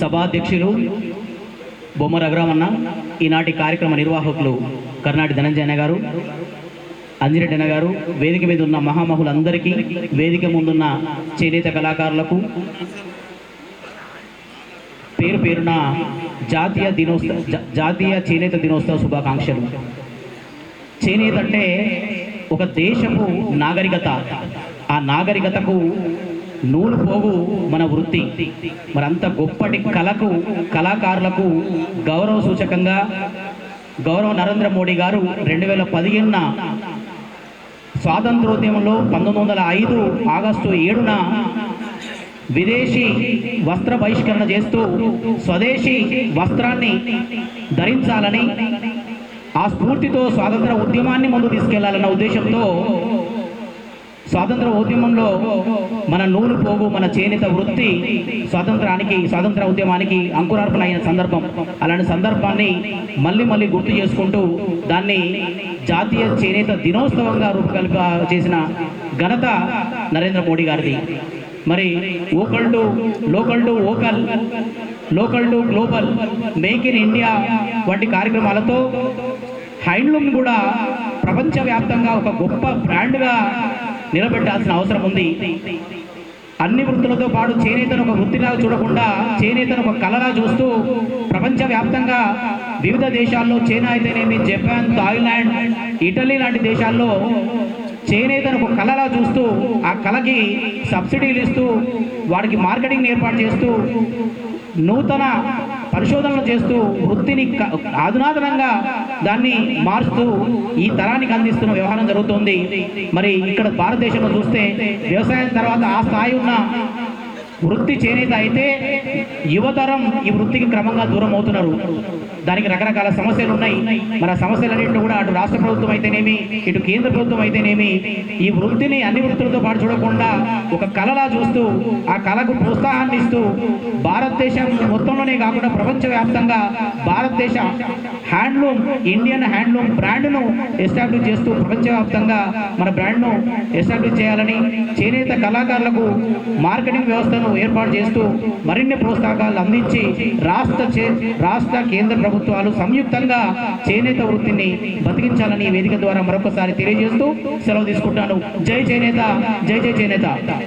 సభాధ్యక్షులు బొమ్మ రఘురామన్న, ఈనాటి కార్యక్రమ నిర్వాహకులు కర్నాటి ధనంజయ గారు, అంజిరెడ్డి అన్న గారు, వేదిక మీద ఉన్న మహామహులందరికీ, వేదిక ముందున్న చేనేత కళాకారులకు పేరు పేరున జాతీయ చేనేత దినోత్సవ శుభాకాంక్షలు. చేనేత అంటే ఒక దేశపు నాగరికత. ఆ నాగరికతకు నూలు పోగు మన వృత్తి. మరంత గొప్పటి కళాకారులకు గౌరవ సూచకంగా గౌరవ నరేంద్ర మోడీ గారు 2015 స్వాతంత్రోద్యమంలో 1905 ఆగస్టు 7న విదేశీ వస్త్ర బహిష్కరణ చేస్తూ స్వదేశీ వస్త్రాన్ని ధరించాలని, ఆ స్ఫూర్తితో స్వాతంత్ర ఉద్యమాన్ని ముందు తీసుకెళ్లాలన్న ఉద్దేశంతో స్వాతంత్ర ఉద్యమంలో మన నూలు పోగు, మన చేనేత వృత్తి స్వాతంత్ర ఉద్యమానికి అంకురార్పణ అయిన సందర్భం. అలాంటి సందర్భాన్ని మళ్ళీ గుర్తు చేసుకుంటూ దాన్ని జాతీయ చేనేత దినోత్సవంగా రూపకల్ప చేసిన ఘనత నరేంద్ర మోడీ గారిది. మరి local to global, make in India వంటి కార్యక్రమాలతో హ్యాండ్లూమ్ కూడా ప్రపంచవ్యాప్తంగా ఒక గొప్ప బ్రాండ్గా నిలబెట్టాల్సిన అవసరం ఉంది. అన్ని వృత్తులతో పాటు చేనేతను ఒక వృత్తిలా చూడకుండా చేనేతను ఒక కళలా చూస్తూ ప్రపంచవ్యాప్తంగా వివిధ దేశాల్లో, చైనా అయితేనేమి, జపాన్, థాయిలాండ్, ఇటలీ లాంటి దేశాల్లో చేనేతను ఒక కళలా చూస్తూ ఆ కళకి సబ్సిడీలు ఇస్తూ వాడికి మార్కెటింగ్ ఏర్పాటు చేస్తూ నూతన పరిశోధనలు చేస్తూ వృత్తిని అధునాతనంగా దాన్ని మారుస్తూ ఈ తరానికి అందిస్తున్న వ్యవహారం జరుగుతోంది. మరి ఇక్కడ భారతదేశంలో చూస్తే వ్యవసాయం తర్వాత ఆ స్థాయి ఉన్న వృత్తి చేనేత అయితే యువతరం ఈ వృత్తికి క్రమంగా దూరం అవుతున్నారు. దానికి రకరకాల సమస్యలు ఉన్నాయి. మన సమస్యలన్నింటిలో కూడా అటు రాష్ట్ర ప్రభుత్వం అయితేనేమి, ఇటు కేంద్ర ప్రభుత్వం అయితేనేమి ఈ వృత్తిని అన్ని వృత్తులతో పాటు చూడకుండా ఒక కళలా చూస్తూ ఆ కళకు ప్రోత్సాహాన్ని ఇస్తూ భారతదేశం మొత్తంలోనే కాకుండా ప్రపంచవ్యాప్తంగా భారతదేశ హ్యాండ్లూమ్, ఇండియన్ హ్యాండ్లూమ్ బ్రాండ్ను ఎస్టాబ్లిష్ చేస్తూ ప్రపంచవ్యాప్తంగా మన బ్రాండ్ను ఎస్టాబ్లిష్ చేయాలని, చేనేత కళాకారులకు మార్కెటింగ్ వ్యవస్థను ఏర్పాటు చేస్తూ మరిన్ని ప్రోత్సాహకాలు అందించి రాష్ట్ర కేంద్ర ప్రభుత్వాలు సంయుక్తంగా చేనేత వృత్తిని బతికించాలని వేదిక ద్వారా మరొకసారి తెలియజేస్తూ సెలవు తీసుకుంటాను. జై చేనేత, జై జై చేనేత.